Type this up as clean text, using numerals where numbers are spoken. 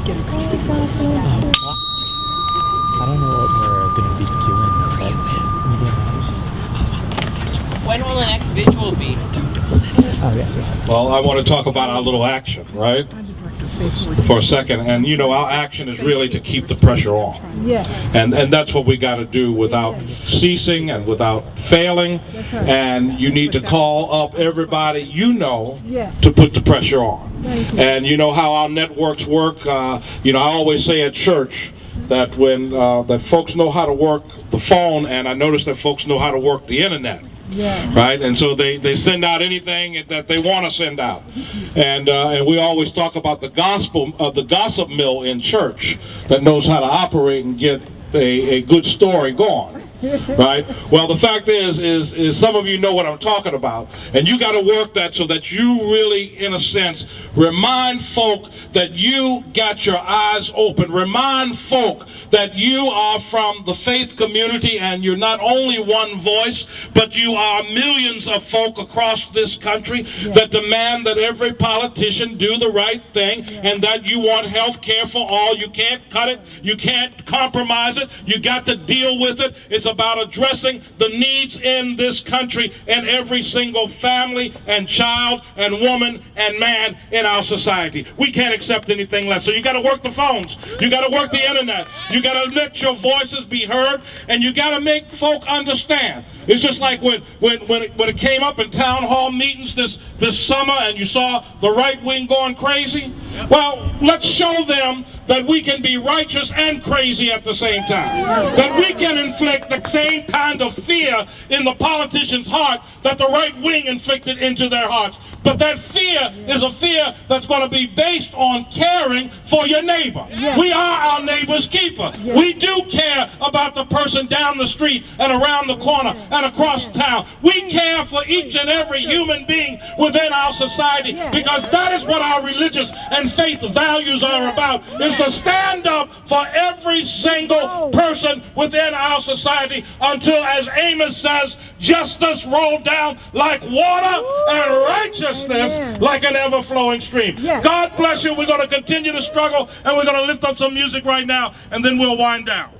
I don't know what we're going to be doing. When will the next Vigil be? Oh, yeah. Well, I want to talk about our little action, right? For a second, and you know, our action is really to keep the pressure on. Yeah. And that's what we got to do without ceasing and without failing. And you need to call up everybody you know to put the pressure on. And you know how our networks work. You know, I always say at church that when that folks know how to work the phone, and I notice that folks know how to work the internet. Yeah. Right, and so they send out anything that they want to send out, and we always talk about the gossip mill in church that knows how to operate and get a good story going. Right. Well, the fact is some of you know what I'm talking about, and you got to work that so that you really, in a sense, remind folk that you got your eyes open. Remind folk that you are from the faith community, and you're not only one voice, but you are millions of folk across this country that demand that every politician do the right thing, and that you want health care for all. You can't cut it. You can't compromise it. You got to deal with it. It's about addressing the needs in this country and every single family and child and woman and man in our society. We can't accept anything less. So you got to work the phones. You got to work the internet. You got to let your voices be heard, and you got to make folk understand. It's just like when it came up in town hall meetings this summer, and you saw the right wing going crazy. Well, let's show them that we can be righteous and crazy at the same time. That we can inflict the same kind of fear in the politician's heart that the right wing inflicted into their hearts. But that fear is a fear that's going to be based on caring for your neighbor. We are our neighbor's keeper. We do care about the person down the street and around the corner and across town. We care for each and every human being within our society, because that is what our religious and faith values are about, is to stand up for every single person within our society until, as Amos says, justice roll down like water and righteousness like an ever-flowing stream. God bless you. We're going to continue to struggle, and we're going to lift up some music right now, and then we'll wind down.